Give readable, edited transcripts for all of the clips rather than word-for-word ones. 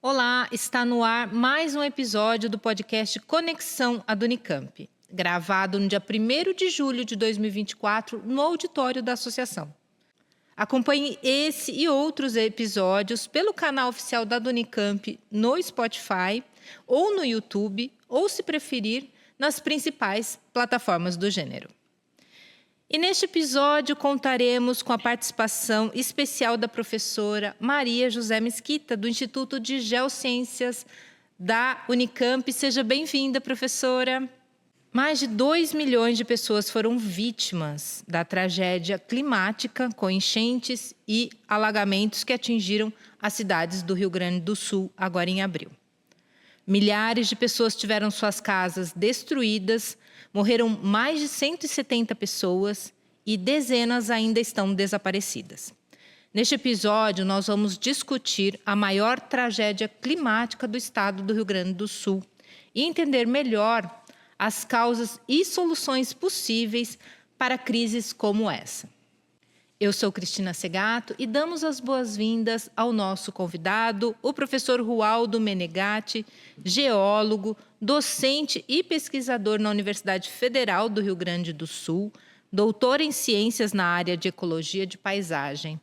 Olá, está no ar mais um episódio do podcast Conexão ad Unicamp, gravado no dia 1º de julho de 2024 no auditório da associação. Acompanhe esse e outros episódios pelo canal oficial da Unicamp no Spotify ou no YouTube, ou se preferir, nas principais plataformas do gênero. E neste episódio contaremos com a participação especial da professora Maria José Mesquita, do Instituto de Geociências da Unicamp. Seja bem-vinda, professora. Mais de 2 milhões de pessoas foram vítimas da tragédia climática com enchentes e alagamentos que atingiram as cidades do Rio Grande do Sul agora em abril. Milhares de pessoas tiveram suas casas destruídas, morreram mais de 170 pessoas e dezenas ainda estão desaparecidas. Neste episódio, nós vamos discutir a maior tragédia climática do estado do Rio Grande do Sul e entender melhor as causas e soluções possíveis para crises como essa. Eu sou Cristina Segato e damos as boas-vindas ao nosso convidado, o professor Rualdo Menegatti, geólogo, docente e pesquisador na Universidade Federal do Rio Grande do Sul, doutor em ciências na área de ecologia de paisagem.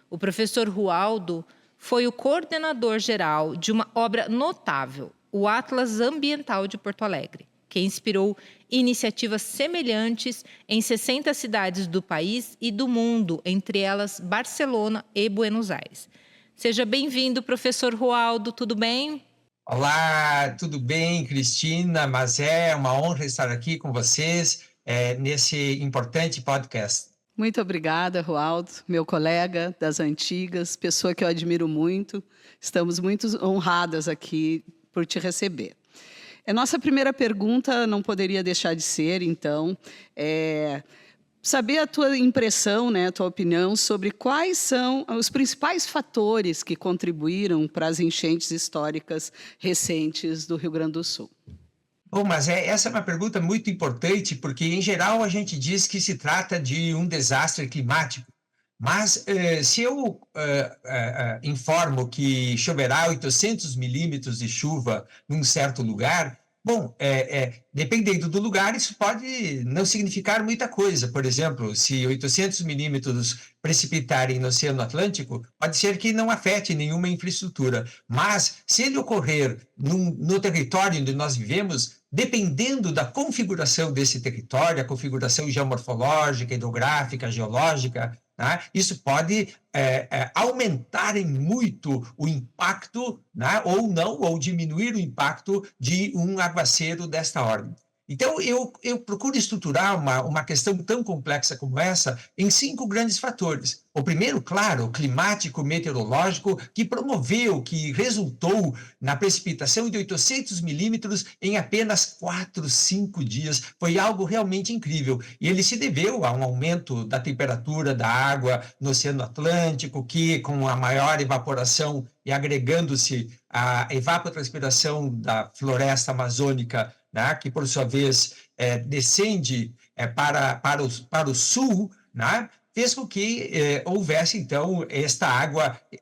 O professor Rualdo foi o coordenador geral de uma obra notável, o Atlas Ambiental de Porto Alegre, que inspirou iniciativas semelhantes em 60 cidades do país e do mundo, entre elas Barcelona e Buenos Aires. Seja bem-vindo, professor Rualdo, tudo bem? Olá, tudo bem, Cristina? Mas é uma honra estar aqui com vocês nesse importante podcast. Muito obrigada, Rualdo, meu colega das antigas, pessoa que eu admiro muito. Estamos muito honradas aqui por te receber. A nossa primeira pergunta não poderia deixar de ser, então, saber a tua impressão, né, a tua opinião sobre quais são os principais fatores que contribuíram para as enchentes históricas recentes do Rio Grande do Sul. Bom, mas essa é uma pergunta muito importante, porque, em geral, a gente diz que se trata de um desastre climático. Mas, se eu informo que choverá 800 milímetros de chuva num certo lugar, bom, dependendo do lugar, isso pode não significar muita coisa. Por exemplo, se 800 milímetros precipitarem no Oceano Atlântico, pode ser que não afete nenhuma infraestrutura. Mas, se ele ocorrer no território onde nós vivemos, dependendo da configuração desse território, a configuração geomorfológica, hidrográfica, geológica, né, isso pode aumentar em muito o impacto, né, ou não, ou diminuir o impacto de um aguaceiro desta ordem. Então, eu procuro estruturar uma questão tão complexa como essa em 5 grandes fatores. O primeiro, claro, o climático meteorológico, que promoveu, que resultou na precipitação de 800 milímetros em apenas 4, 5 dias. Foi algo realmente incrível. E ele se deveu a um aumento da temperatura da água no Oceano Atlântico, que, com a maior evaporação e agregando-se à evapotranspiração da floresta amazônica, né, que, por sua vez, descende para o sul, né, fez com que houvesse, então,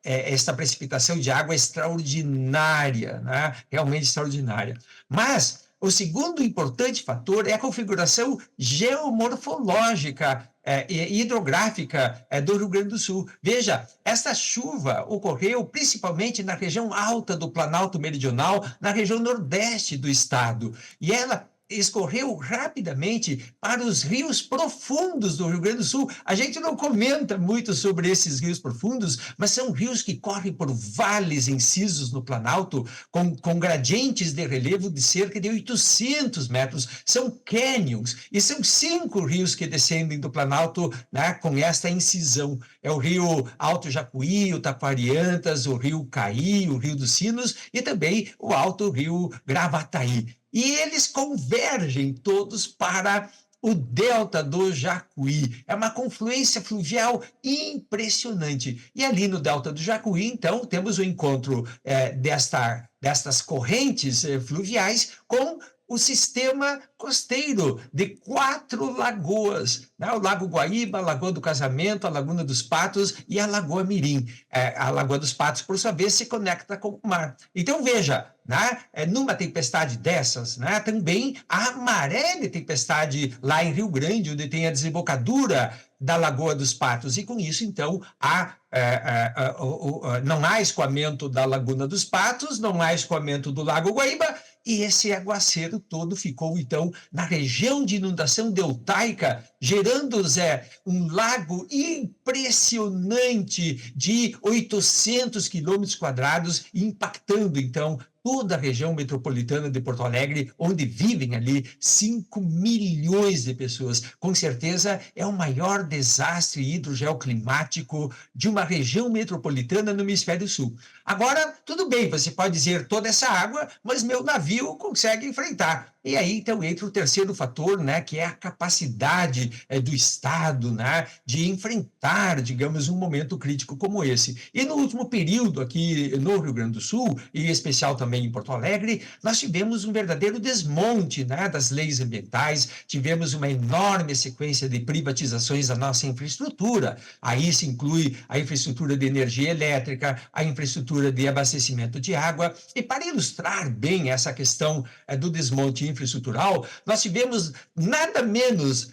esta precipitação de água extraordinária, né, realmente extraordinária. Mas o segundo importante fator é a configuração geomorfológica e hidrográfica do Rio Grande do Sul. Veja, esta chuva ocorreu principalmente na região alta do Planalto Meridional, na região nordeste do estado, e ela escorreu rapidamente para os rios profundos do Rio Grande do Sul. A gente não comenta muito sobre esses rios profundos, mas são rios que correm por vales incisos no Planalto, com gradientes de relevo de cerca de 800 metros. São cânions, e são 5 rios que descendem do Planalto, né, com esta incisão. É o rio Alto Jacuí, o Taquariantas, o rio Caí, o rio dos Sinos e também o Alto Rio Gravataí. E eles convergem todos para o Delta do Jacuí. É uma confluência fluvial impressionante. E ali no Delta do Jacuí, então, temos o encontro destas correntes fluviais com o sistema costeiro de 4 lagoas, né? O Lago Guaíba, a Lagoa do Casamento, a Laguna dos Patos e a Lagoa Mirim. A Lagoa dos Patos, por sua vez, se conecta com o mar. Então, veja, né? Numa tempestade dessas, né? Também a maré de tempestade lá em Rio Grande, onde tem a desembocadura da Lagoa dos Patos, e com isso, então, não há escoamento da Laguna dos Patos, não há escoamento do Lago Guaíba, e esse aguaceiro todo ficou, então, na região de inundação deltaica, gerando, Zé, um lago impressionante de 800 quilômetros quadrados, impactando, então, toda a região metropolitana de Porto Alegre, onde vivem ali 5 milhões de pessoas. Com certeza, é o maior desastre hidrogeoclimático de uma região metropolitana no Hemisfério Sul. Agora, tudo bem, você pode dizer toda essa água, mas meu navio consegue enfrentar. E aí, então, entra o terceiro fator, né, que é a capacidade do Estado, né, de enfrentar, digamos, um momento crítico como esse. E no último período, aqui no Rio Grande do Sul, e em especial também em Porto Alegre, nós tivemos um verdadeiro desmonte, né, das leis ambientais, tivemos uma enorme sequência de privatizações da nossa infraestrutura. Aí se inclui a infraestrutura de energia elétrica, a infraestrutura de abastecimento de água. E para ilustrar bem essa questão do desmonte infraestrutural, nós tivemos nada menos,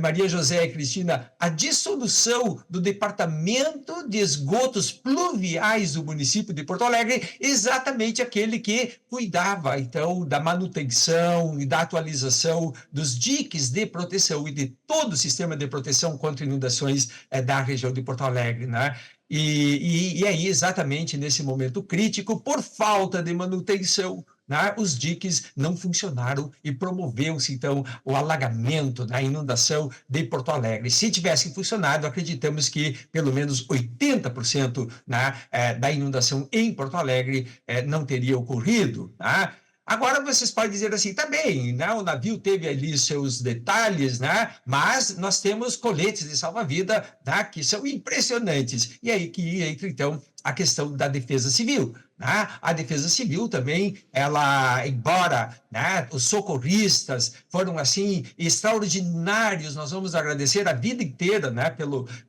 Maria José e Cristina, a dissolução do Departamento de Esgotos Pluviais do município de Porto Alegre, exatamente aquele que cuidava, então, da manutenção e da atualização dos diques de proteção e de todo o sistema de proteção contra inundações da região de Porto Alegre, né? E aí, exatamente nesse momento crítico, por falta de manutenção, né, os diques não funcionaram e promoveu-se, então, o alagamento, a inundação de Porto Alegre. Se tivessem funcionado, acreditamos que pelo menos 80%, né, da inundação em Porto Alegre não teria ocorrido, né? Agora vocês podem dizer assim, tá bem, né? O navio teve ali seus detalhes, né? Mas nós temos coletes de salva-vida, né? Que são impressionantes. E aí que entra, então, a questão da defesa civil. Né? A defesa civil também, ela, embora, né, os socorristas foram assim extraordinários, nós vamos agradecer a vida inteira, né,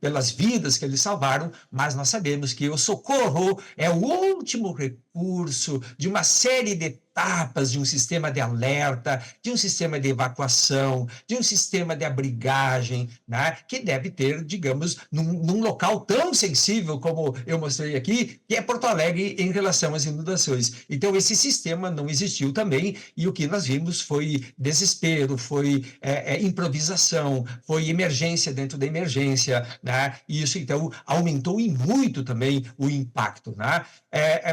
pelas vidas que eles salvaram, mas nós sabemos que o socorro é o último recurso de uma série de etapas de um sistema de alerta, de um sistema de evacuação, de um sistema de abrigagem, né, que deve ter, digamos, num local tão sensível como eu mostrei aqui, que é Porto Alegre em relação às inundações. Então, esse sistema não existiu também, e o que nós vimos foi desespero, foi improvisação, foi emergência dentro da emergência, né? E isso, então, aumentou em muito também o impacto, né?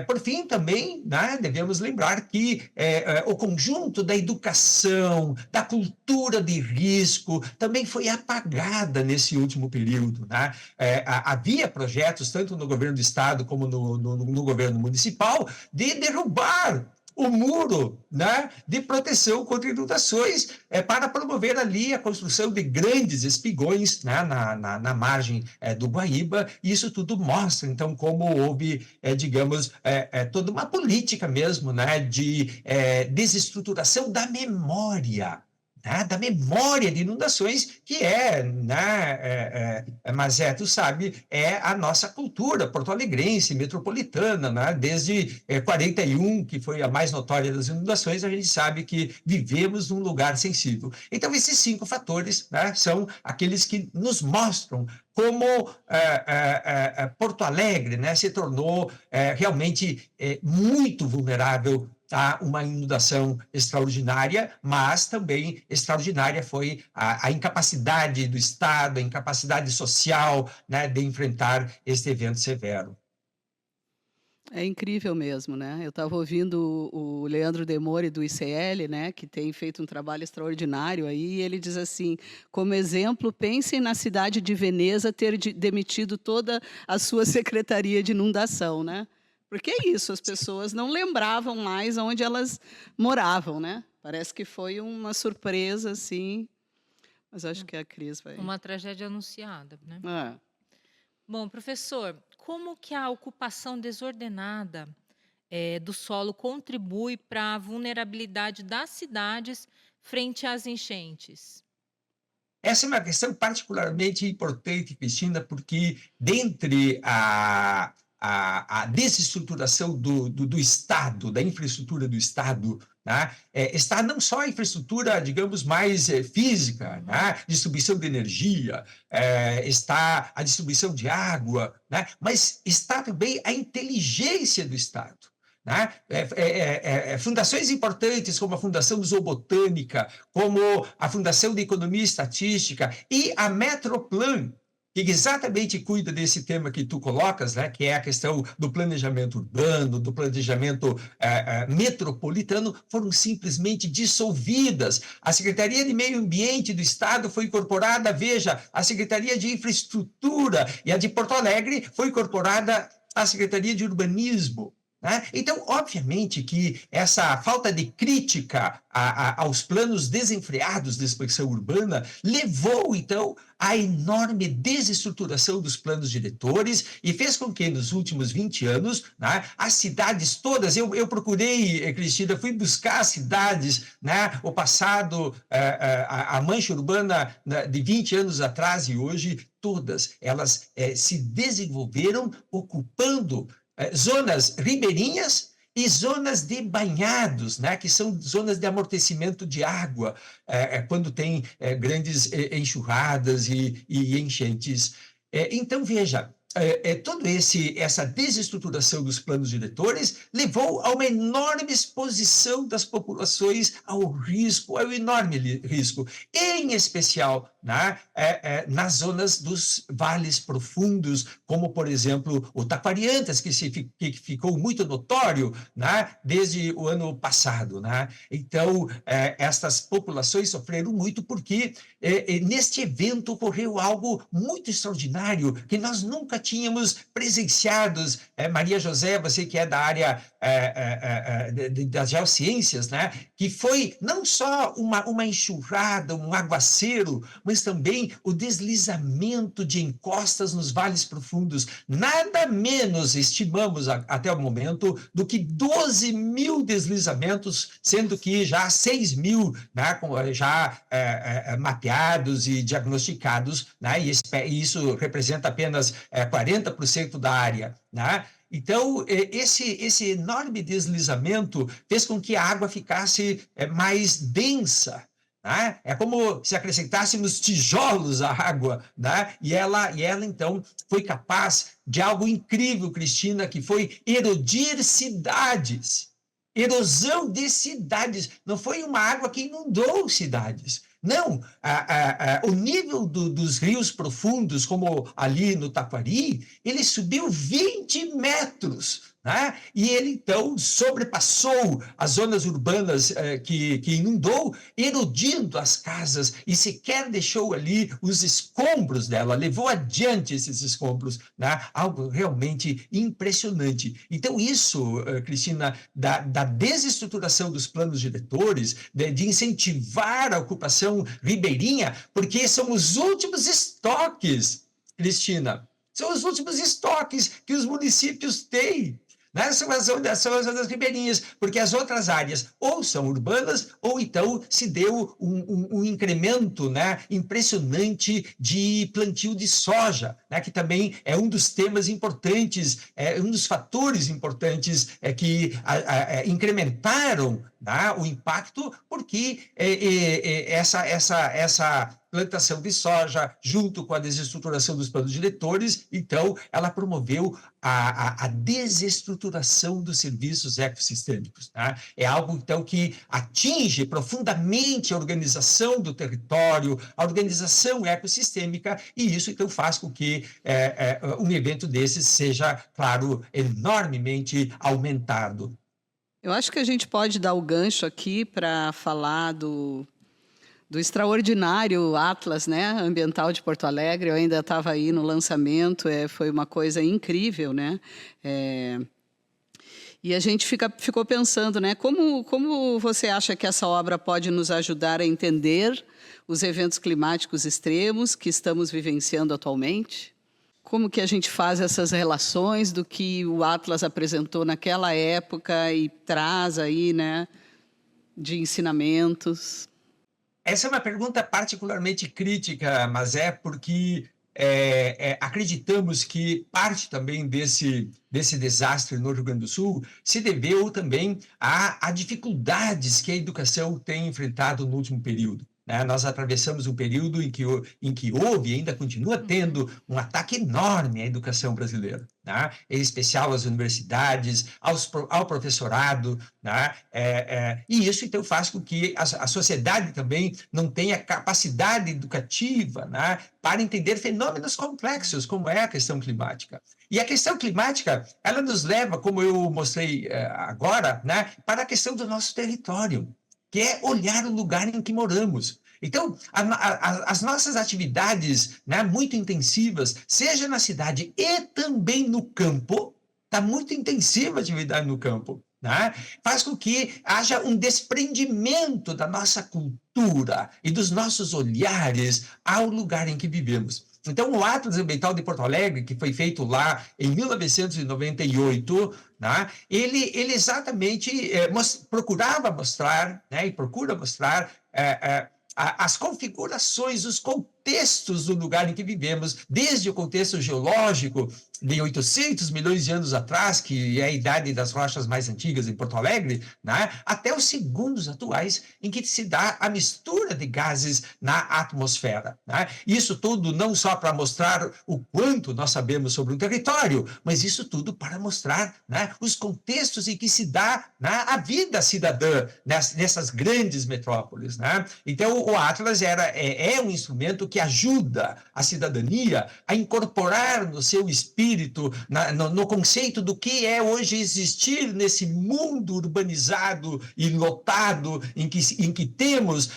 Por fim, também, né, devemos lembrar que o conjunto da educação, da cultura de risco, também foi apagada nesse último período, né? Havia projetos, tanto no governo do estado como no governo municipal, de derrubar o muro, né, de proteção contra inundações, para promover ali a construção de grandes espigões, né, na margem do Guaíba. E isso tudo mostra, então, como houve, digamos, toda uma política mesmo, né, de desestruturação da memória, né, da memória de inundações, que né, mas tu sabe, é a nossa cultura porto-alegrense, metropolitana, né, desde 41, que foi a mais notória das inundações, a gente sabe que vivemos num lugar sensível. Então, esses 5 fatores, né, são aqueles que nos mostram como Porto Alegre, né, se tornou realmente muito vulnerável a uma inundação extraordinária, mas também extraordinária foi a incapacidade do Estado, a incapacidade social, né, de enfrentar este evento severo. É incrível mesmo, né? Eu estava ouvindo o Leandro Demore do ICL, né, que tem feito um trabalho extraordinário aí, e ele diz assim: como exemplo, pensem na cidade de Veneza ter demitido toda a sua secretaria de inundação, né? Porque é isso, as pessoas não lembravam mais onde elas moravam, né? Parece que foi uma surpresa, assim, Mas acho que a Cris vai... Uma tragédia anunciada, né? É. Bom, professor, como que a ocupação desordenada do solo contribui para a vulnerabilidade das cidades frente às enchentes? Essa é uma questão particularmente importante, Cristina, porque dentre a desestruturação do Estado, da infraestrutura do Estado, né, está não só a infraestrutura, digamos, mais física, né, distribuição de energia, está a distribuição de água, né, mas está também a inteligência do Estado. Né? Fundações importantes como a Fundação Zoobotânica, como a Fundação de Economia e Estatística e a Metroplan, que exatamente cuida desse tema que tu colocas, né? Que é a questão do planejamento urbano, do planejamento metropolitano, foram simplesmente dissolvidas. A Secretaria de Meio Ambiente do Estado foi incorporada, veja, a Secretaria de Infraestrutura, e a de Porto Alegre foi incorporada à Secretaria de Urbanismo. Né? Então, obviamente que essa falta de crítica aos planos desenfreados de expansão urbana levou, então, à enorme desestruturação dos planos diretores e fez com que, nos últimos 20 anos, né, as cidades todas, eu procurei, Cristina, fui buscar as cidades, né, o passado, a mancha urbana de 20 anos atrás e hoje, todas elas se desenvolveram ocupando zonas ribeirinhas e zonas de banhados, né, que são zonas de amortecimento de água, quando tem grandes enxurradas e enchentes. Então, veja, toda essa desestruturação dos planos diretores levou a uma enorme exposição das populações ao risco, ao enorme risco, em especial, né, nas zonas dos vales profundos, como, por exemplo, o Taquariantas, que ficou muito notório, né, desde o ano passado. Né? Então, estas populações sofreram muito porque neste evento ocorreu algo muito extraordinário que nós nunca tínhamos presenciados. Maria José, você que é da área das geociências, né, que foi não só uma enxurrada, um aguaceiro, mas também o deslizamento de encostas nos vales profundos. Nada menos estimamos até o momento do que 12 mil deslizamentos, sendo que já 6 mil, né, já mapeados e diagnosticados, né, e isso representa apenas 40% da área. Né? Então, esse enorme deslizamento fez com que a água ficasse mais densa. Né? É como se acrescentássemos tijolos à água, né? E ela, então, foi capaz de algo incrível, Cristina, que foi erodir cidades. Erosão de cidades. Não foi uma água que inundou cidades. Não, o nível dos rios profundos, como ali no Taquari, ele subiu 20 metros. Né? E ele, então, sobrepassou as zonas urbanas que inundou, erodindo as casas e sequer deixou ali os escombros dela, levou adiante esses escombros. Né? Algo realmente impressionante. Então, isso, Cristina, da desestruturação dos planos diretores, de incentivar a ocupação ribeirinha, porque são os últimos estoques, Cristina, são os últimos estoques que os municípios têm. Né? São as zonas ribeirinhas, porque as outras áreas ou são urbanas ou então se deu um incremento, né, impressionante de plantio de soja, né, que também é um dos temas importantes, um dos fatores importantes que incrementaram, né, o impacto, porque essa plantação de soja, junto com a desestruturação dos planos diretores, então, ela promoveu a desestruturação dos serviços ecossistêmicos. Tá? É algo, então, que atinge profundamente a organização do território, a organização ecossistêmica, e isso, então, faz com que um evento desses seja, claro, enormemente aumentado. Eu acho que a gente pode dar o gancho aqui para falar do extraordinário Atlas, né, ambiental de Porto Alegre. Eu ainda estava aí no lançamento, foi uma coisa incrível, né? E a gente ficou pensando, né? Como você acha que essa obra pode nos ajudar a entender os eventos climáticos extremos que estamos vivenciando atualmente? Como que a gente faz essas relações do que o Atlas apresentou naquela época e traz aí, né, de ensinamentos? Essa é uma pergunta particularmente crítica, mas é porque acreditamos que parte também desse desastre no Rio Grande do Sul se deveu também a dificuldades que a educação tem enfrentado no último período. Né? Nós atravessamos um período em que houve e ainda continua tendo um ataque enorme à educação brasileira, né? Em especial às universidades, ao professorado, né? E isso então faz com que a sociedade também não tenha capacidade educativa, né, para entender fenômenos complexos como é a questão climática. E a questão climática, ela nos leva, como eu mostrei agora, né, para a questão do nosso território, que é olhar o lugar em que moramos. Então, as nossas atividades, né, muito intensivas, seja na cidade e também no campo, está muito intensiva a atividade no campo, né? Faz com que haja um desprendimento da nossa cultura e dos nossos olhares ao lugar em que vivemos. Então, o Atlas Ambiental de Porto Alegre, que foi feito lá em 1998, né, ele exatamente procurava mostrar, né, e procura mostrar as configurações, os contextos do lugar em que vivemos, desde o contexto geológico de 800 milhões de anos atrás, que é a idade das rochas mais antigas em Porto Alegre, né, até os segundos atuais em que se dá a mistura de gases na atmosfera. Né? Isso tudo não só para mostrar o quanto nós sabemos sobre um território, mas isso tudo para mostrar, né, os contextos em que se dá, né, a vida cidadã nessas grandes metrópoles. Né? Então, o Atlas é um instrumento que ajuda a cidadania a incorporar no seu espírito, no conceito do que é hoje existir nesse mundo urbanizado e lotado em que temos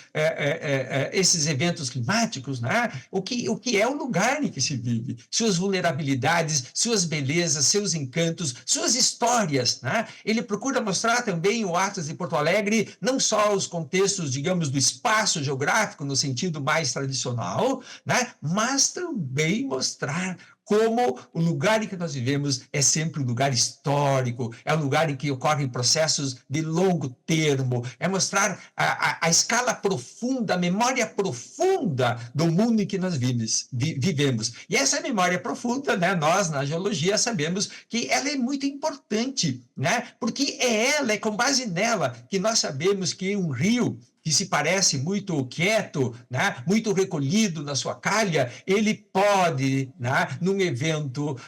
esses eventos climáticos, né? O que é o lugar em que se vive, suas vulnerabilidades, suas belezas, seus encantos, suas histórias. Né? Ele procura mostrar também, o Atlas de Porto Alegre, não só os contextos, digamos, do espaço geográfico no sentido mais tradicional, né? Mas também mostrar como o lugar em que nós vivemos é sempre um lugar histórico, é um lugar em que ocorrem processos de longo termo, é mostrar a escala profunda, a memória profunda do mundo em que nós vivemos. E essa memória profunda, né, nós, na geologia, sabemos que ela é muito importante, né, porque é com base nela, que nós sabemos que um rio que se parece muito quieto, né, muito recolhido na sua calha, ele pode, né, num evento,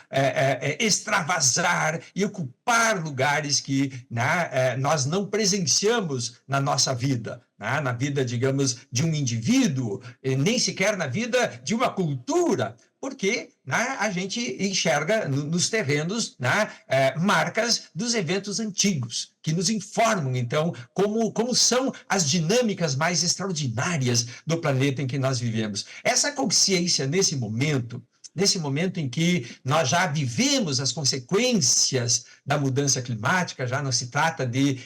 extravasar e ocupar lugares que, né, nós não presenciamos na nossa vida. Na vida, digamos, de um indivíduo, nem sequer na vida de uma cultura, porque, né, a gente enxerga nos terrenos, né, marcas dos eventos antigos, que nos informam, então, como são as dinâmicas mais extraordinárias do planeta em que nós vivemos. Essa consciência, nesse momento em que nós já vivemos as consequências da mudança climática, já não se trata de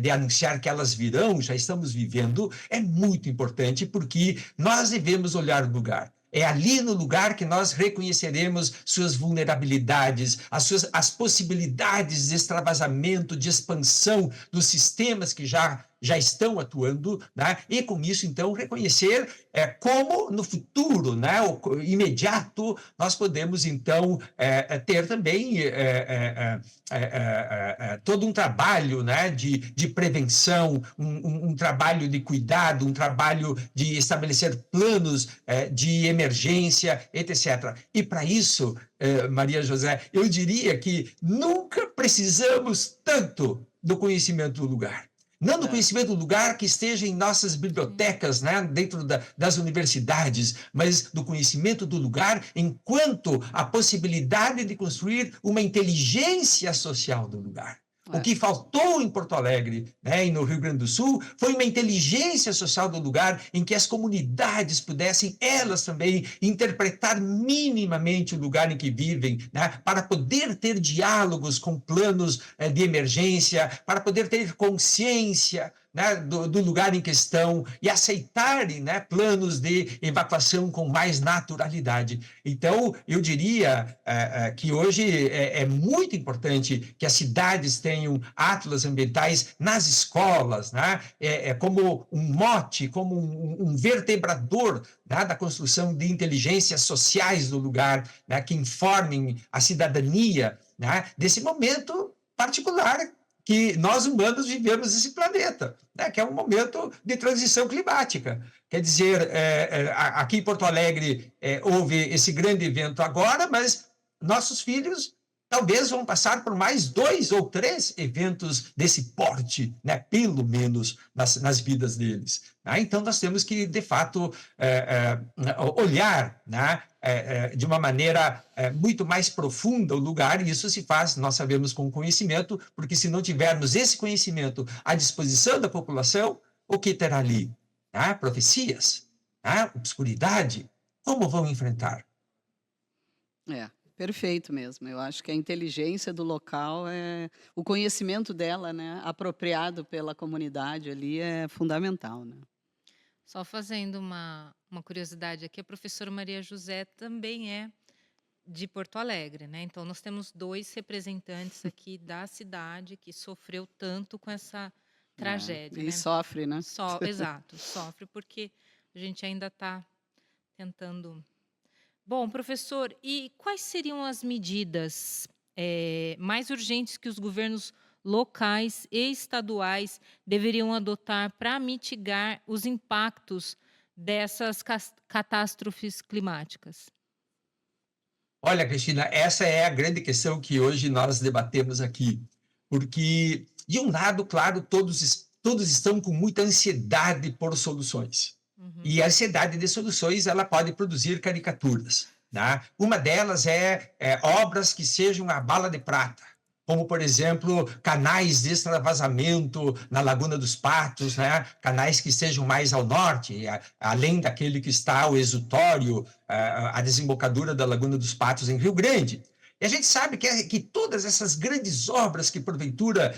anunciar que elas virão, já estamos vivendo, é muito importante, porque nós devemos olhar o lugar. É ali no lugar que nós reconheceremos suas vulnerabilidades, as possibilidades de extravasamento, de expansão dos sistemas que já estão atuando, né? E com isso, então, reconhecer como no futuro, né, imediato, nós podemos, então, ter também todo um trabalho, né, de prevenção, um trabalho de cuidado, um trabalho de estabelecer planos de emergência, etc. E para isso, Maria José, eu diria que nunca precisamos tanto do conhecimento do lugar. Não do conhecimento do lugar que esteja em nossas bibliotecas, né, dentro das universidades, mas do conhecimento do lugar enquanto a possibilidade de construir uma inteligência social do lugar. O que faltou em Porto Alegre, né, e no Rio Grande do Sul, foi uma inteligência social do lugar em que as comunidades pudessem, elas também, interpretar minimamente o lugar em que vivem, né, para poder ter diálogos com planos de emergência, para poder ter consciência, né, do lugar em questão e aceitarem, né, planos de evacuação com mais naturalidade. Então, eu diria que hoje é muito importante que as cidades tenham atlas ambientais nas escolas, né, como um mote, como um vertebrador, né, da construção de inteligências sociais do lugar, né, que informem a cidadania, né, desse momento particular que nós humanos vivemos nesse planeta, né, que é um momento de transição climática. Quer dizer, aqui em Porto Alegre houve esse grande evento agora, mas nossos filhos talvez vão passar por mais 2 ou 3 eventos desse porte, né, pelo menos nas vidas deles. Né? Então, nós temos que, de fato, olhar, né, de uma maneira muito mais profunda o lugar, e isso se faz, nós sabemos, com conhecimento, porque se não tivermos esse conhecimento à disposição da população, o que terá ali? Né? Profecias, né? Obscuridade, como vão enfrentar? Perfeito mesmo. Eu acho que a inteligência do local, o conhecimento dela, né, apropriado pela comunidade ali, é fundamental, né? Só fazendo uma curiosidade aqui, a professora Maria José também é de Porto Alegre, né? Então, nós temos 2 representantes aqui da cidade que sofreu tanto com essa tragédia, E né? sofre, né? Exato, sofre porque a gente ainda está tentando. Bom, professor, e quais seriam as medidas mais urgentes que os governos locais e estaduais deveriam adotar para mitigar os impactos dessas catástrofes climáticas? Olha, Cristina, essa é a grande questão que hoje nós debatemos aqui, porque, de um lado, claro, todos estão com muita ansiedade por soluções. E a ansiedade de soluções, ela pode produzir caricaturas. Né? Uma delas é obras que sejam a bala de prata, como, por exemplo, canais de extravasamento na Laguna dos Patos, né? Canais que estejam mais ao norte, além daquele que está o exutório, a desembocadura da Laguna dos Patos em Rio Grande. E a gente sabe que todas essas grandes obras que, porventura,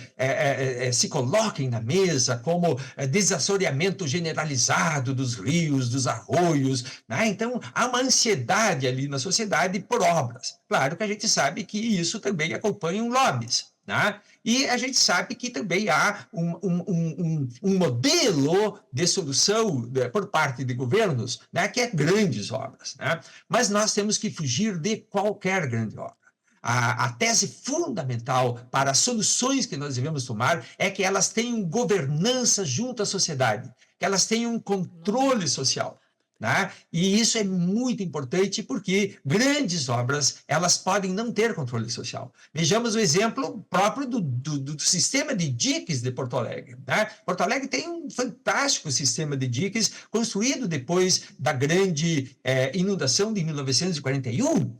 se coloquem na mesa, como desassoreamento generalizado dos rios, dos arroios, né? Então, há uma ansiedade ali na sociedade por obras. Claro que a gente sabe que isso também acompanha lobbies, né? E a gente sabe que também há um modelo de solução por parte de governos, né, que é grandes obras. Né? Mas nós temos que fugir de qualquer grande obra. A tese fundamental para as soluções que nós devemos tomar é que elas tenham governança junto à sociedade, que elas tenham um controle social. Né? E isso é muito importante porque grandes obras, elas podem não ter controle social. Vejamos o exemplo próprio do sistema de diques de Porto Alegre. Né? Porto Alegre tem um fantástico sistema de diques construído depois da grande inundação de 1941.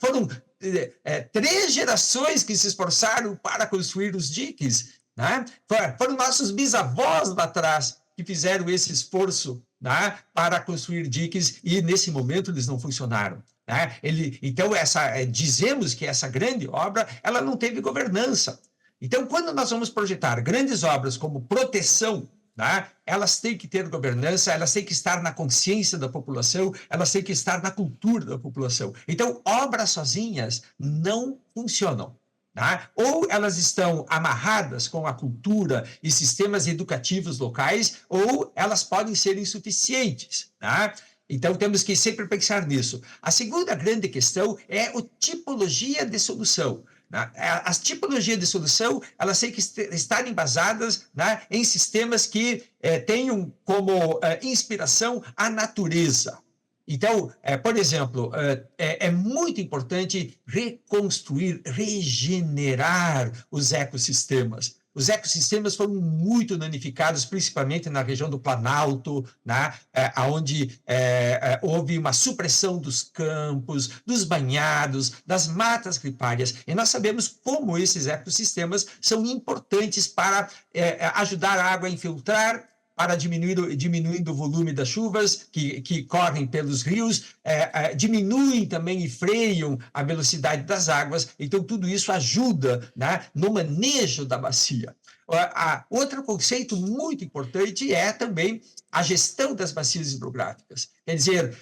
Foram 3 gerações que se esforçaram para construir os diques. Né? Foram nossos bisavós lá atrás que fizeram esse esforço, né, para construir diques, e nesse momento eles não funcionaram. Né? Então, dizemos que essa grande obra, ela não teve governança. Então, quando nós vamos projetar grandes obras como proteção, né, elas têm que ter governança, elas têm que estar na consciência da população, elas têm que estar na cultura da população. Então, obras sozinhas não funcionam. Tá? Ou elas estão amarradas com a cultura e sistemas educativos locais, ou elas podem ser insuficientes. Tá? Então, temos que sempre pensar nisso. A segunda grande questão é a tipologia de solução. Né? As tipologias de solução, elas têm que estar embasadas, né, em sistemas que tenham como inspiração a natureza. Então, por exemplo, é muito importante reconstruir, regenerar os ecossistemas. os ecossistemas foram muito danificados, principalmente na região do Planalto, né, onde houve uma supressão dos campos, dos banhados, das matas ripárias. E nós sabemos como esses ecossistemas são importantes para ajudar a água a infiltrar, para diminuindo o volume das chuvas que correm pelos rios, diminuem também e freiam a velocidade das águas. Então, tudo isso ajuda, né, no manejo da bacia. Outro conceito muito importante é também a gestão das bacias hidrográficas. Quer dizer,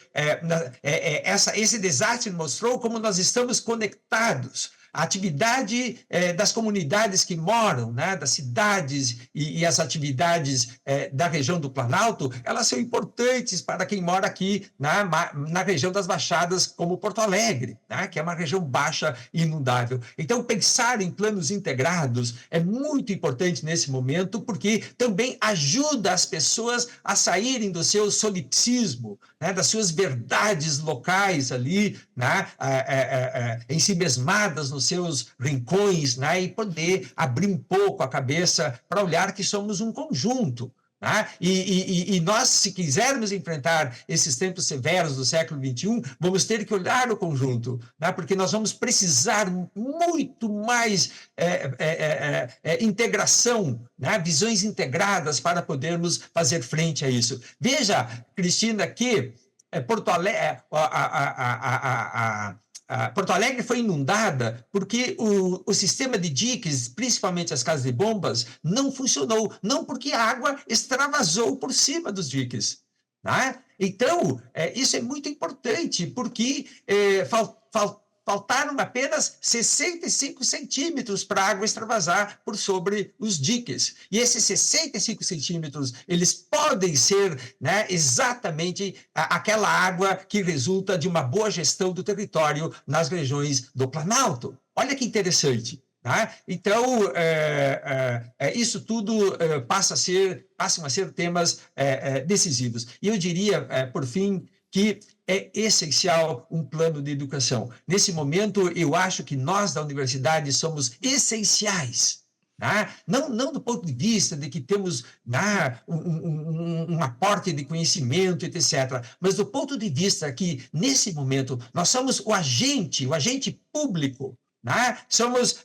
esse desastre mostrou como nós estamos conectados. A atividade das comunidades que moram, né, das cidades e as atividades da região do Planalto, elas são importantes para quem mora aqui na região das Baixadas, como Porto Alegre, né, que é uma região baixa e inundável. Então, pensar em planos integrados é muito importante nesse momento, porque também ajuda as pessoas a saírem do seu solipsismo, né, das suas verdades locais ali, né, ensimesmadas nos seus rincões, né, e poder abrir um pouco a cabeça para olhar que somos um conjunto. Né? E nós, se quisermos enfrentar esses tempos severos do século XXI, vamos ter que olhar o conjunto, né? Porque nós vamos precisar muito mais integração, né? Visões integradas para podermos fazer frente a isso. Veja, Cristina, que Porto Alegre foi inundada porque o sistema de diques, principalmente as casas de bombas, não funcionou, não porque a água extravasou por cima dos diques. Né? Então, isso é muito importante, porque faltaram apenas 65 centímetros para a água extravasar por sobre os diques. E esses 65 centímetros, eles podem ser, né, exatamente aquela água que resulta de uma boa gestão do território nas regiões do Planalto. Olha que interessante. Tá? Então, isso tudo passam a ser temas decisivos. E eu diria, por fim, que é essencial um plano de educação. Nesse momento, eu acho que nós da universidade somos essenciais. Né? Não do ponto de vista de que temos um aporte de conhecimento, etc., mas do ponto de vista que, nesse momento, nós somos o agente público. Né? Somos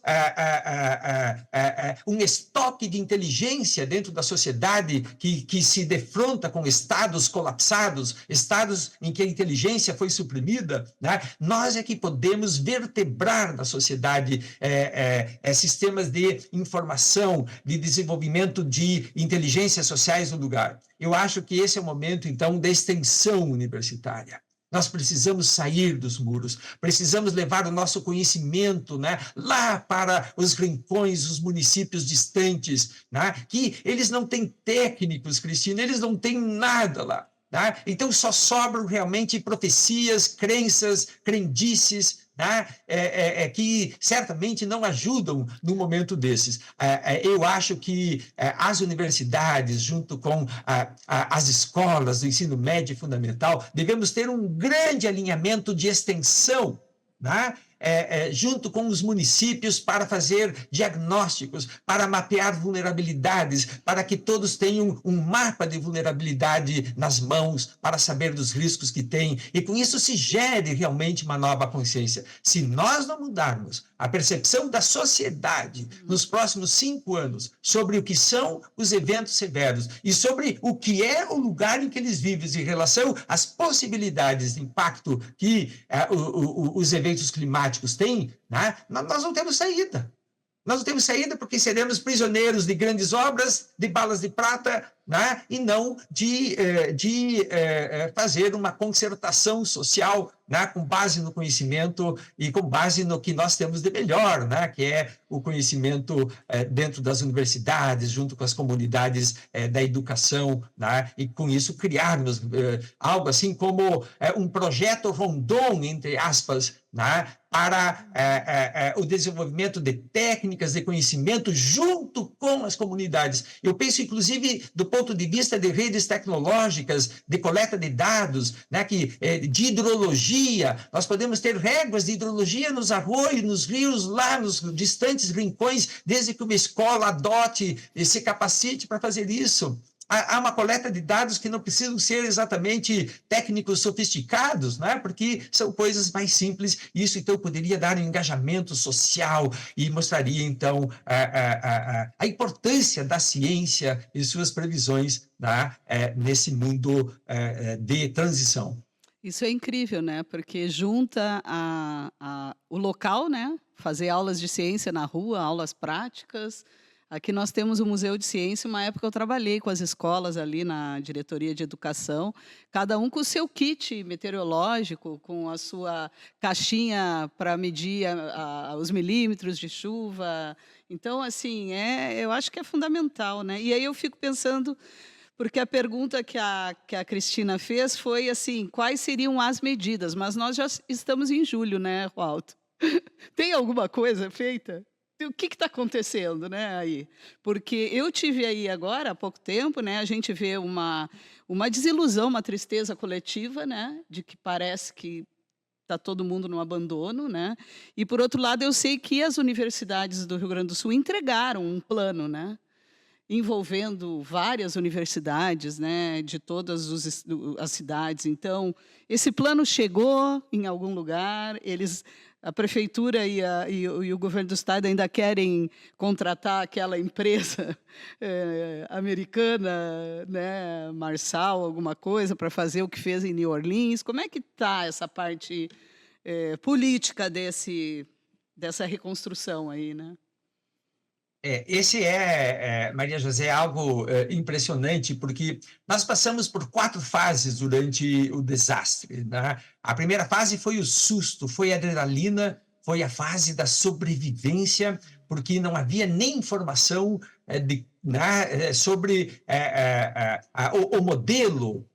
um estoque de inteligência dentro da sociedade que se defronta com estados colapsados, estados em que a inteligência foi suprimida. Né? Nós é que podemos vertebrar na sociedade sistemas de informação, de desenvolvimento de inteligências sociais no lugar. Eu acho que esse é o momento, então, da extensão universitária. Nós precisamos sair dos muros, precisamos levar o nosso conhecimento, né, lá para os rincões, os municípios distantes, né, que eles não têm técnicos, Cristina, eles não têm nada lá. Né? Então, só sobram realmente profecias, crenças, crendices, né? Que certamente não ajudam no momento desses. Eu acho que as universidades, junto com as escolas do ensino médio e fundamental, devemos ter um grande alinhamento de extensão, né? Junto com os municípios para fazer diagnósticos, para mapear vulnerabilidades, para que todos tenham um mapa de vulnerabilidade nas mãos, para saber dos riscos que têm, e com isso se gere realmente uma nova consciência. Se nós não mudarmos a percepção da sociedade nos próximos 5 anos sobre o que são os eventos severos e sobre o que é o lugar em que eles vivem em relação às possibilidades de impacto que os eventos climáticos têm, né? Nós não temos saída. Nós não temos saída porque seremos prisioneiros de grandes obras, de balas de prata, né? E não de fazer uma concertação social, né? Com base no conhecimento e com base no que nós temos de melhor, né? Que é o conhecimento dentro das universidades, junto com as comunidades da educação, né? E com isso criarmos algo assim como um projeto Rondon, entre aspas, né? Para o desenvolvimento de técnicas de conhecimento junto com as comunidades. Eu penso, inclusive, do ponto de vista de redes tecnológicas, de coleta de dados, né, de hidrologia hidrologia, nós podemos ter réguas de hidrologia nos arroios, nos rios, lá nos distantes rincões, desde que uma escola adote e se capacite para fazer isso. Há uma coleta de dados que não precisam ser exatamente técnicos sofisticados, né? Porque são coisas mais simples. Isso, então, poderia dar um engajamento social e mostraria, então, a importância da ciência e suas previsões, né? Nesse mundo de transição. Isso é incrível, né? Porque junta o local, né? Fazer aulas de ciência na rua, aulas práticas. Aqui nós temos o Museu de Ciência. Uma época eu trabalhei com as escolas ali na diretoria de educação, cada um com o seu kit meteorológico, com a sua caixinha para medir os milímetros de chuva. Então, assim, eu acho que é fundamental, né? E aí eu fico pensando, porque a pergunta que a Cristina fez foi assim, quais seriam as medidas? Mas nós já estamos em julho, né, Walter? Tem alguma coisa feita? O que está acontecendo, né, aí? Porque eu tive aí agora, há pouco tempo, né, a gente vê uma desilusão, uma tristeza coletiva, né, de que parece que está todo mundo no abandono, né? E, por outro lado, eu sei que as universidades do Rio Grande do Sul entregaram um plano, né, envolvendo várias universidades, né, de todas as cidades. Então, esse plano chegou em algum lugar, a prefeitura e o governo do estado ainda querem contratar aquela empresa americana, né, Marshall, alguma coisa, para fazer o que fez em New Orleans. Como é que está essa parte política dessa reconstrução aí, né? Esse Maria José, algo impressionante, porque nós passamos por 4 fases durante o desastre, né? A primeira fase foi o susto, foi a adrenalina, foi a fase da sobrevivência, porque não havia nem informação sobre o modelo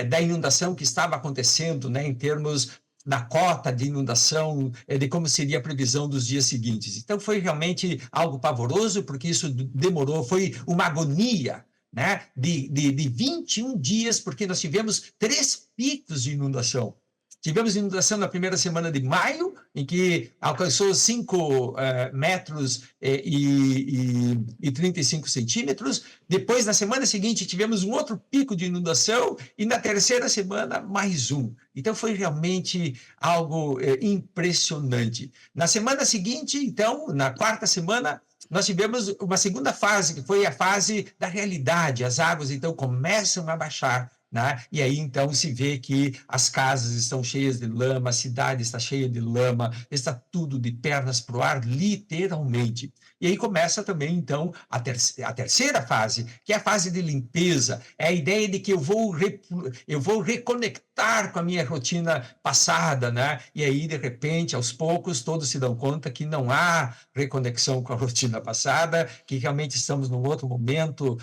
da inundação que estava acontecendo, né, em termos da cota de inundação, de como seria a previsão dos dias seguintes. Então, foi realmente algo pavoroso, porque isso demorou, foi uma agonia, né, de 21 dias, porque nós tivemos 3 picos de inundação. Tivemos inundação na primeira semana de maio, em que alcançou 5 metros e 35 centímetros. Depois, na semana seguinte, tivemos um outro pico de inundação e, na terceira semana, mais um. Então, foi realmente algo impressionante. Na semana seguinte, então, na 4ª semana, nós tivemos uma segunda fase, que foi a fase da realidade. As águas, então, começam a baixar, né? E aí, então, se vê que as casas estão cheias de lama, a cidade está cheia de lama, está tudo de pernas para o ar, literalmente. E aí começa também, então, a terceira fase, que é a fase de limpeza. É a ideia de que eu vou reconectar com a minha rotina passada, né? E aí, de repente, aos poucos, todos se dão conta que não há reconexão com a rotina passada, que realmente estamos num outro momento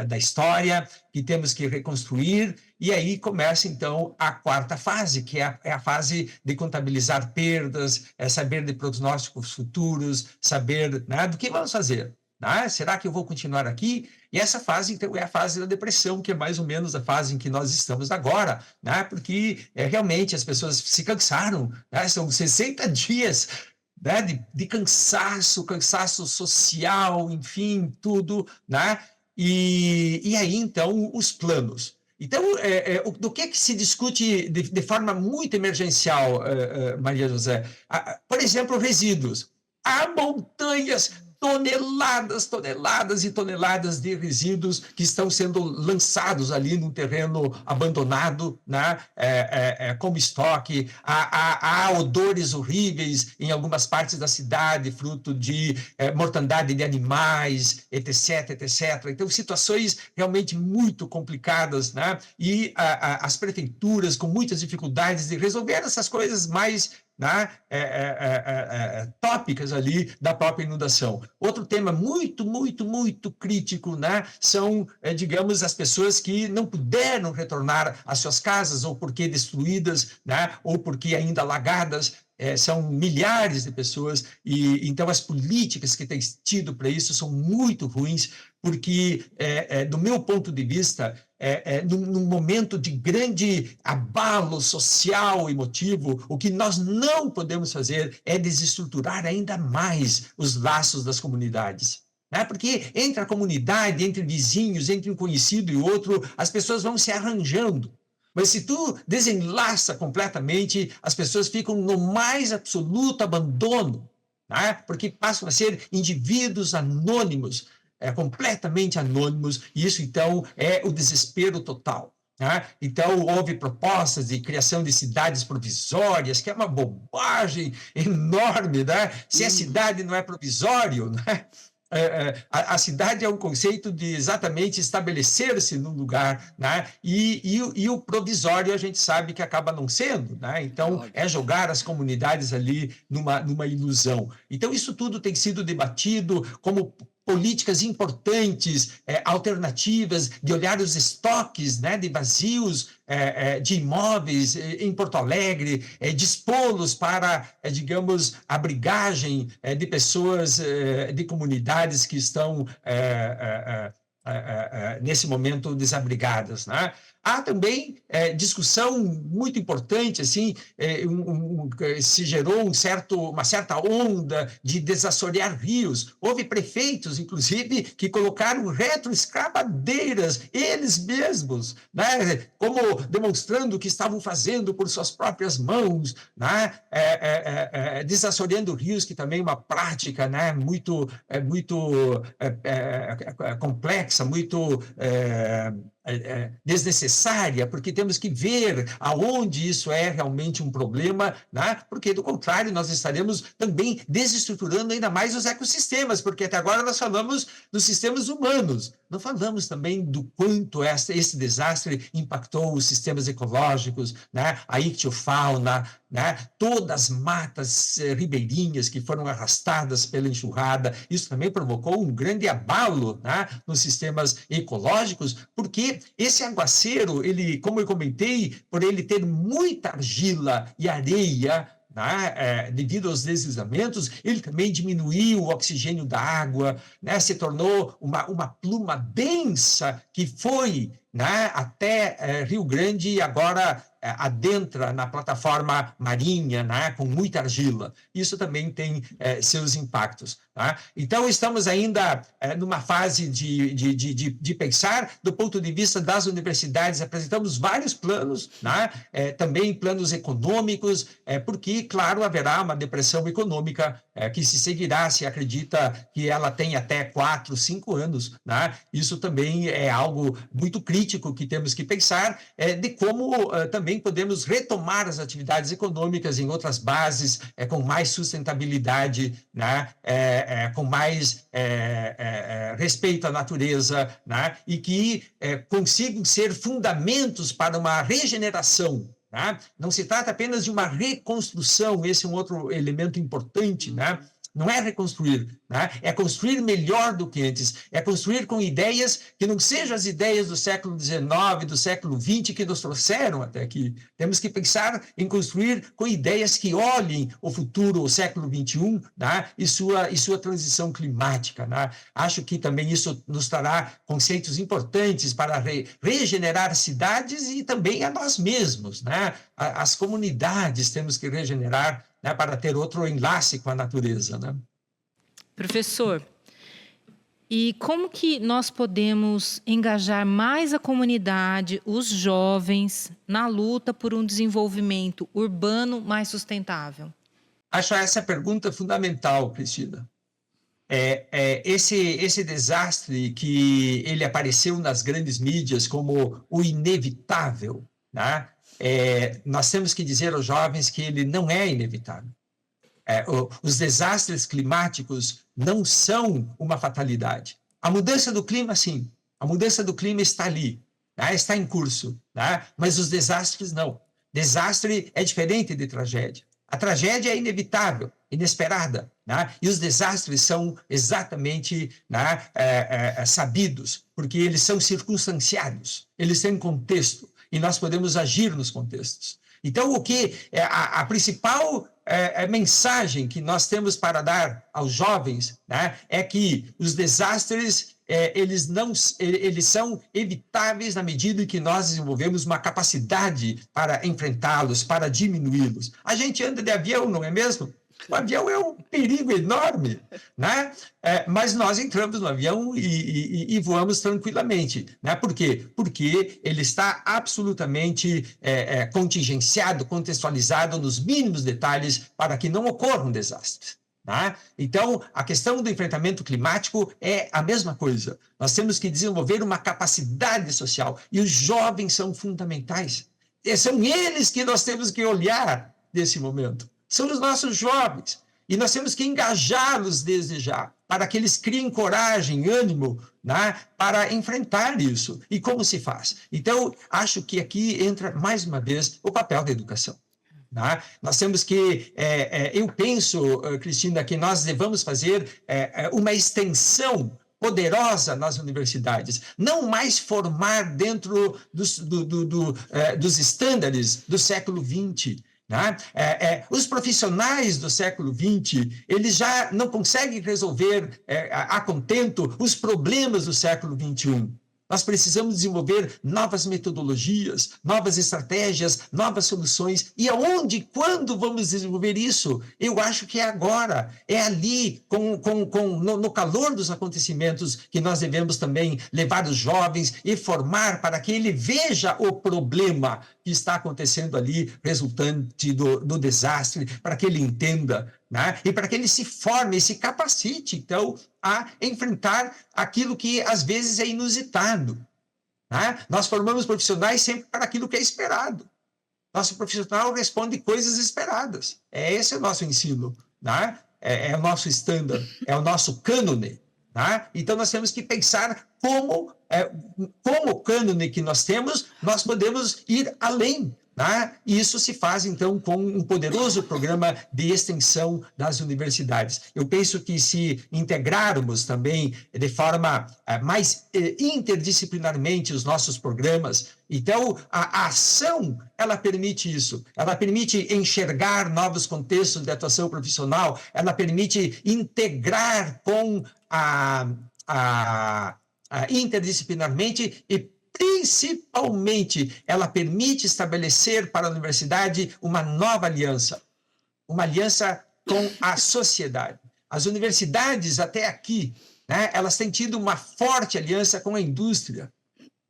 da história, que temos que reconstruir. E aí começa, então, a 4ª fase, que é a fase de contabilizar perdas, saber de prognósticos futuros, saber, né, do que vamos fazer. Né? Será que eu vou continuar aqui? E essa fase, então, é a fase da depressão, que é mais ou menos a fase em que nós estamos agora, né? Porque realmente as pessoas se cansaram, né? São 60 dias, né, de cansaço social, enfim, tudo, né? E aí, então, os planos. Então, do que se discute de forma muito emergencial, Maria José? Por exemplo, resíduos. Há montanhas, toneladas e toneladas de resíduos que estão sendo lançados ali num terreno abandonado, né? Como estoque. Há odores horríveis em algumas partes da cidade, fruto de mortandade de animais, etc, etc. Então, situações realmente muito complicadas, né? E as prefeituras com muitas dificuldades de resolver essas coisas mais, né, tópicas ali da própria inundação. Outro tema muito crítico, né, são, digamos, as pessoas que não puderam retornar às suas casas, ou porque destruídas, né, ou porque ainda alagadas. São milhares de pessoas, e então as políticas que têm tido para isso são muito ruins, porque, do meu ponto de vista, num momento de grande abalo social, emotivo, o que nós não podemos fazer é desestruturar ainda mais os laços das comunidades. Né? Porque entre a comunidade, entre vizinhos, entre um conhecido e outro, as pessoas vão se arranjando. Mas se tu desenlaça completamente, as pessoas ficam no mais absoluto abandono, né? Porque passam a ser indivíduos anônimos, completamente anônimos, e isso, então, é o desespero total. Né? Então, houve propostas de criação de cidades provisórias, que é uma bobagem enorme. Né? Se a cidade não é provisório, né? A cidade é um conceito de exatamente estabelecer-se num lugar, né? E o provisório a gente sabe que acaba não sendo, né? Então, é jogar as comunidades ali numa ilusão. Então, isso tudo tem sido debatido como políticas importantes, alternativas, de olhar os estoques, né, de vazios de imóveis em Porto Alegre, dispô-los para, digamos, abrigagem de pessoas, de comunidades que estão nesse momento desabrigadas, né? Há também discussão muito importante, assim, se gerou uma certa onda de desassorear rios. Houve prefeitos, inclusive, que colocaram retroescavadeiras, eles mesmos, né? Como demonstrando que estavam fazendo por suas próprias mãos, né? Desassoreando rios, que também é uma prática, né? muito complexa, muito desnecessária, porque temos que ver aonde isso é realmente um problema, né? Porque, do contrário, nós estaremos também desestruturando ainda mais os ecossistemas, porque até agora nós falamos dos sistemas humanos, não falamos também do quanto esse desastre impactou os sistemas ecológicos, né? A ictiofauna, né? Todas as matas ribeirinhas que foram arrastadas pela enxurrada, isso também provocou um grande abalo, né? Nos sistemas ecológicos, porque esse aguaceiro, ele, como eu comentei, por ele ter muita argila e areia, né, devido aos deslizamentos, ele também diminuiu o oxigênio da água, né, se tornou uma pluma densa que foi, né, até Rio Grande e agora adentra na plataforma marinha, né, com muita argila. Isso também tem seus impactos. Tá? Então, estamos ainda numa fase de pensar do ponto de vista das universidades, apresentamos vários planos, né? Também planos econômicos, porque, claro, haverá uma depressão econômica que se seguirá, se acredita que ela tem até 4, 5 anos. Né? Isso também é algo muito crítico que temos que pensar, de como também podemos retomar as atividades econômicas em outras bases, com mais sustentabilidade, né? Com mais respeito à natureza, né? E que consigam ser fundamentos para uma regeneração. Né? Não se trata apenas de uma reconstrução, esse é um outro elemento importante, né? Não é reconstruir, né? É construir melhor do que antes, é construir com ideias que não sejam as ideias do século XIX, do século XX que nos trouxeram até aqui. Temos que pensar em construir com ideias que olhem o futuro, o século XXI, né? e sua transição climática. Né? Acho que também isso nos trará conceitos importantes para regenerar cidades e também a nós mesmos. Né? As comunidades temos que regenerar, né, para ter outro enlace com a natureza. Né? Professor, e como que nós podemos engajar mais a comunidade, os jovens, na luta por um desenvolvimento urbano mais sustentável? Acho essa pergunta fundamental, Cristina. Esse desastre que ele apareceu nas grandes mídias como o inevitável, né? Nós temos que dizer aos jovens que ele não é inevitável. Os desastres climáticos não são uma fatalidade. A mudança do clima, sim. A mudança do clima está ali, né? Está em curso. Né? Mas os desastres, não. Desastre é diferente de tragédia. A tragédia é inevitável, inesperada. Né? E os desastres são exatamente, né, sabidos, porque eles são circunstanciados, eles têm contexto. E nós podemos agir nos contextos. Então, o que a principal mensagem que nós temos para dar aos jovens, né, é que os desastres eles são evitáveis na medida em que nós desenvolvemos uma capacidade para enfrentá-los, para diminuí-los. A gente anda de avião, não é mesmo? O avião é um perigo enorme, né? Mas nós entramos no avião e voamos tranquilamente, né? Por quê? Porque ele está absolutamente contingenciado, contextualizado nos mínimos detalhes para que não ocorram desastres. Tá? Então, a questão do enfrentamento climático é a mesma coisa. Nós temos que desenvolver uma capacidade social e os jovens são fundamentais. E são eles que nós temos que olhar nesse momento. São os nossos jovens. E nós temos que engajá-los desde já, para que eles criem coragem, ânimo, né, para enfrentar isso. E como se faz? Então, acho que aqui entra, mais uma vez, o papel da educação. Tá? Nós temos que, eu penso, Cristina, que nós devamos fazer uma extensão poderosa nas universidades, não mais formar dentro dos estándares do século XX. Né? Os profissionais do século XX, eles já não conseguem resolver a contento os problemas do século XXI. Nós precisamos desenvolver novas metodologias, novas estratégias, novas soluções. E aonde, quando vamos desenvolver isso? Eu acho que é agora, é ali, no calor dos acontecimentos, que nós devemos também levar os jovens e formar para que ele veja o problema que está acontecendo ali, resultante do desastre, para que ele entenda, né? E para que ele se forme, se capacite, então, a enfrentar aquilo que, às vezes, é inusitado. Né? Nós formamos profissionais sempre para aquilo que é esperado. Nosso profissional responde coisas esperadas. Esse é o nosso ensino, né? É o nosso standard, é o nosso cânone. Né? Então, nós temos que pensar como o cânone que nós temos, nós podemos ir além. Né? E isso se faz, então, com um poderoso programa de extensão das universidades. Eu penso que se integrarmos também de forma mais interdisciplinarmente os nossos programas, então a ação, ela permite isso, ela permite enxergar novos contextos de atuação profissional, ela permite integrar com interdisciplinarmente e principalmente, ela permite estabelecer para a universidade uma nova aliança, uma aliança com a sociedade. As universidades, até aqui, né, elas têm tido uma forte aliança com a indústria.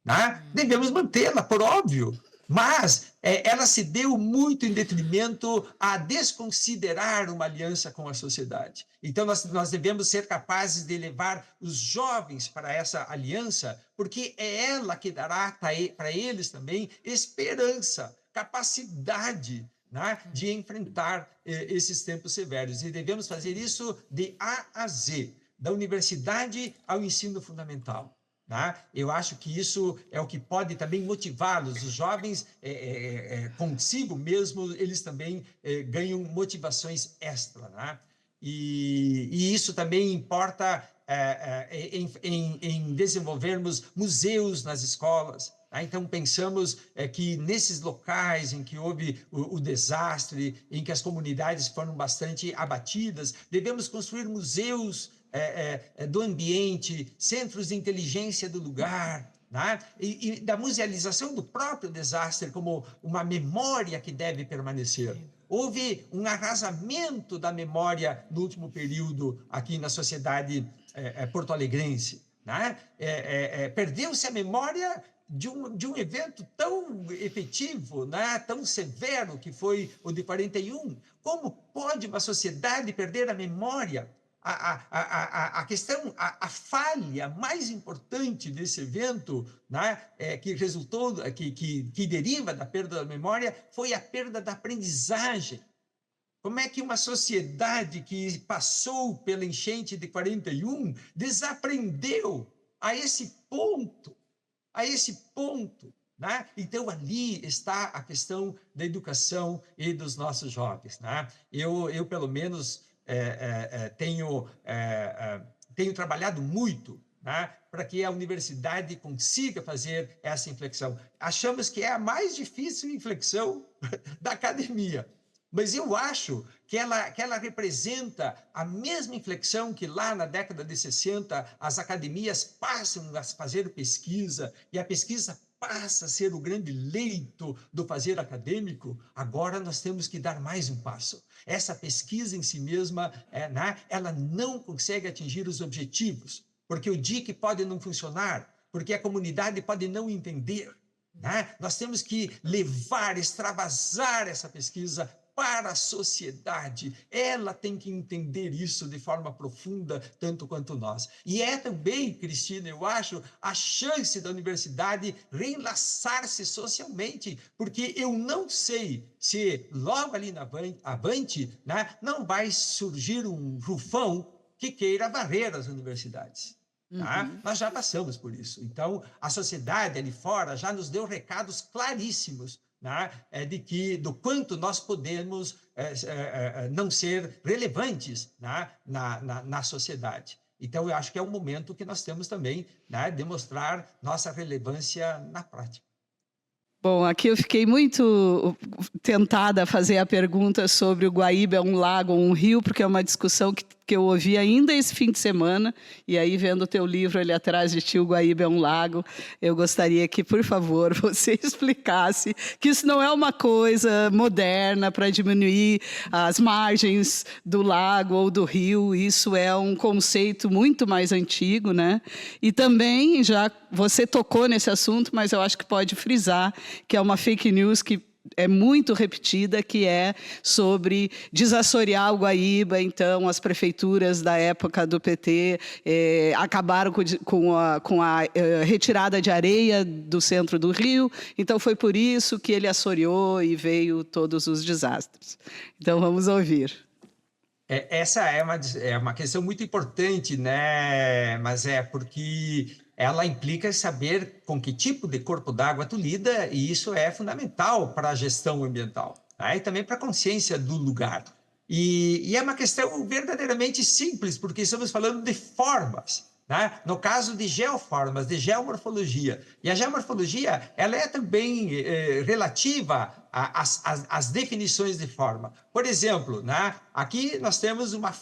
Né? Devemos mantê-la, por óbvio, mas ela se deu muito em detrimento a desconsiderar uma aliança com a sociedade. Então, nós devemos ser capazes de levar os jovens para essa aliança, porque é ela que dará para eles também esperança, capacidade, né, de enfrentar esses tempos severos. E devemos fazer isso de A a Z, da universidade ao ensino fundamental. Tá? Eu acho que isso é o que pode também motivá-los. Os jovens, consigo mesmo, eles também ganham motivações extra. Né? E isso também importa em desenvolvermos museus nas escolas. Tá? Então, pensamos que nesses locais em que houve o desastre, em que as comunidades foram bastante abatidas, devemos construir museus do ambiente, centros de inteligência do lugar, né? E da musealização do próprio desastre como uma memória que deve permanecer. Houve um arrasamento da memória no último período aqui na sociedade porto-alegrense. Né? Perdeu-se a memória de um evento tão efetivo, né? Tão severo que foi o de 41. Como pode uma sociedade perder a memória? A questão, a falha mais importante desse evento, né, que resultou, que deriva da perda da memória, foi a perda da aprendizagem. Como é que uma sociedade que passou pela enchente de 41 desaprendeu a esse ponto? Né? Então, ali está a questão da educação e dos nossos jovens. Né? Eu pelo menos, tenho trabalhado muito, né, para que a universidade consiga fazer essa inflexão. Achamos que é a mais difícil inflexão da academia, mas eu acho que ela representa a mesma inflexão que lá na década de 60 as academias passam a fazer pesquisa e a pesquisa passa a ser o grande leito do fazer acadêmico. Agora nós temos que dar mais um passo. Essa pesquisa em si mesma, ela não consegue atingir os objetivos, porque o DIC pode não funcionar, porque a comunidade pode não entender. Nós temos que levar, extravasar essa pesquisa para a sociedade. Ela tem que entender isso de forma profunda, tanto quanto nós. E é também, Cristina, eu acho, a chance da universidade reenlaçar-se socialmente, porque eu não sei se logo ali na avante, não vai surgir um rufão que queira varrer as universidades. Nós já passamos por isso. Então, a sociedade ali fora já nos deu recados claríssimos, do quanto nós podemos não ser relevantes na sociedade. Então, eu acho que é um momento que nós temos também de mostrar nossa relevância na prática. Bom, aqui eu fiquei muito tentada a fazer a pergunta sobre o Guaíba é um lago ou um rio, porque é uma discussão que eu ouvi ainda esse fim de semana, e aí vendo o teu livro ali atrás de ti, o Guaíba é um lago, eu gostaria que, por favor, você explicasse que isso não é uma coisa moderna para diminuir as margens do lago ou do rio, isso é um conceito muito mais antigo, né? E também, já você tocou nesse assunto, mas eu acho que pode frisar que é uma fake news que é muito repetida, que é sobre desassorear o Guaíba. Então, as prefeituras da época do PT acabaram com a retirada de areia do centro do rio. Então, foi por isso que ele assoreou e veio todos os desastres. Então, vamos ouvir. Essa é uma questão muito importante, né? Mas porque ela implica saber com que tipo de corpo d'água tu lida, e isso é fundamental para a gestão ambiental, e também para a consciência do lugar. E é uma questão verdadeiramente simples, porque estamos falando de formas, no caso de geoformas, de geomorfologia. E a geomorfologia ela é também relativa às definições de forma. Por exemplo, aqui nós temos uma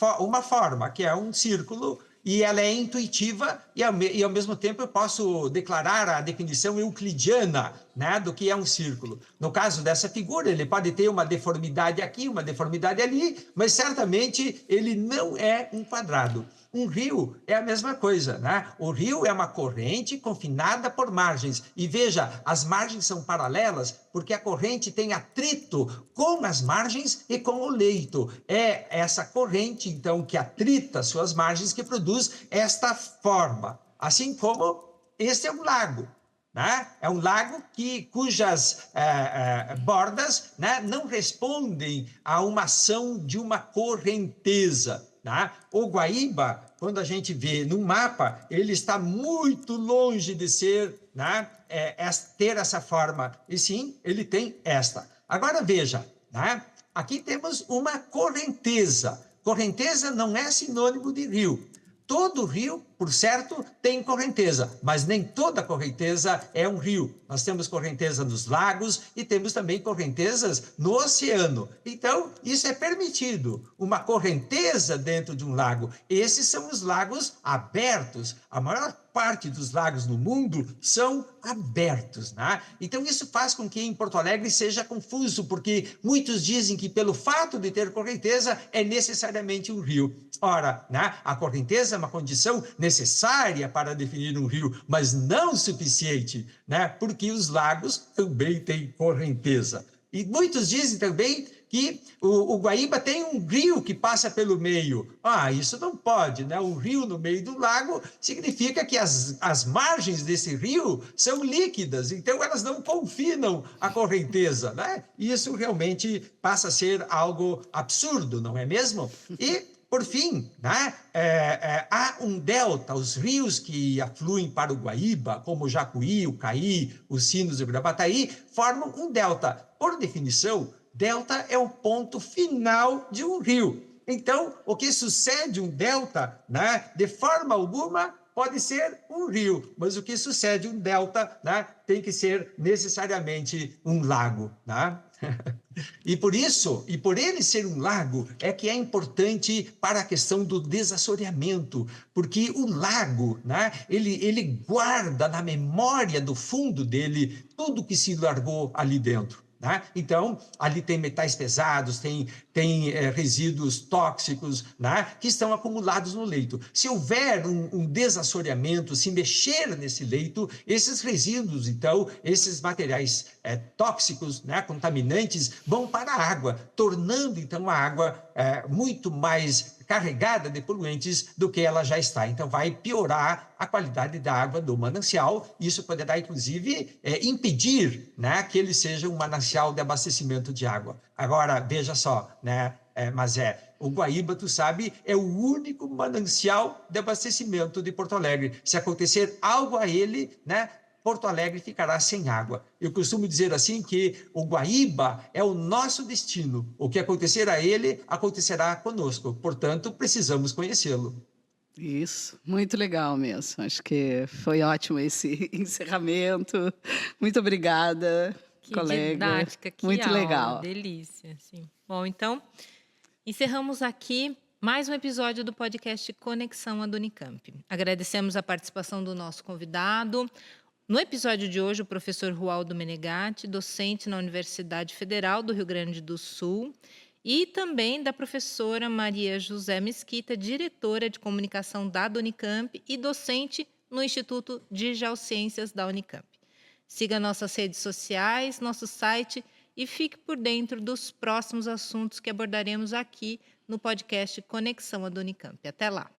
forma, que é um círculo, e ela é intuitiva, e ao mesmo tempo eu posso declarar a definição euclidiana do que é um círculo. No caso dessa figura, ele pode ter uma deformidade aqui, uma deformidade ali, mas certamente ele não é um quadrado. Um rio é a mesma coisa, O rio é uma corrente confinada por margens. E veja, as margens são paralelas porque a corrente tem atrito com as margens e com o leito. É essa corrente, então, que atrita suas margens que produz esta forma. Assim como este é um lago. É um lago cujas bordas não respondem a uma ação de uma correnteza. O Guaíba, quando a gente vê no mapa, ele está muito longe de ser, ter essa forma. E sim, ele tem esta. Agora veja, aqui temos uma correnteza. Correnteza não é sinônimo de rio. Todo rio, por certo, tem correnteza, mas nem toda correnteza é um rio. Nós temos correnteza nos lagos e temos também correntezas no oceano. Então, isso é permitido. Uma correnteza dentro de um lago. Esses são os lagos abertos. A maior parte dos lagos no mundo são abertos, Então, isso faz com que em Porto Alegre seja confuso, porque muitos dizem que pelo fato de ter correnteza é necessariamente um rio. Ora, a correnteza é uma condição necessária para definir um rio, mas não suficiente, porque os lagos também têm correnteza. E muitos dizem também que o Guaíba tem um rio que passa pelo meio. Isso não pode, Um rio no meio do lago significa que as margens desse rio são líquidas, então elas não confinam a correnteza, Isso realmente passa a ser algo absurdo, não é mesmo? E por fim, há um delta, os rios que afluem para o Guaíba, como o Jacuí, o Caí, os Sinos e o Gravataí, formam um delta. Por definição, delta é o ponto final de um rio. Então, o que sucede um delta, de forma alguma, pode ser um rio, mas o que sucede um delta, tem que ser necessariamente um lago, E por ele ser um lago, é que é importante para a questão do desassoreamento, porque o lago, né, ele guarda na memória do fundo dele tudo que se largou ali dentro. Né? Então, ali tem metais pesados, tem resíduos tóxicos, né, que estão acumulados no leito. Se houver um desassoreamento, se mexer nesse leito, esses resíduos, então, esses materiais tóxicos, né, contaminantes, vão para a água, tornando, então, a água muito mais carregada de poluentes do que ela já está. Então, vai piorar a qualidade da água do manancial. Isso poderá, inclusive, impedir, né, que ele seja um manancial de abastecimento de água. Agora, veja só, né, o Guaíba, tu sabe, é o único manancial de abastecimento de Porto Alegre. Se acontecer algo a ele, né, Porto Alegre ficará sem água. Eu costumo dizer assim que o Guaíba é o nosso destino. O que acontecer a ele, acontecerá conosco. Portanto, precisamos conhecê-lo. Isso, muito legal mesmo. Acho que foi ótimo esse encerramento. Muito obrigada, Que colega. didática, que muito aula, legal. delícia. Sim. Bom, então, encerramos aqui mais um episódio do podcast Conexão Adonicamp. Agradecemos a participação do nosso convidado. No episódio de hoje, o professor Rualdo Menegatti, docente na Universidade Federal do Rio Grande do Sul, e também da professora Maria José Mesquita, diretora de comunicação da Unicamp e docente no Instituto de Geociências da Unicamp. Siga nossas redes sociais, nosso site e fique por dentro dos próximos assuntos que abordaremos aqui no podcast Conexão Unicamp. Até lá!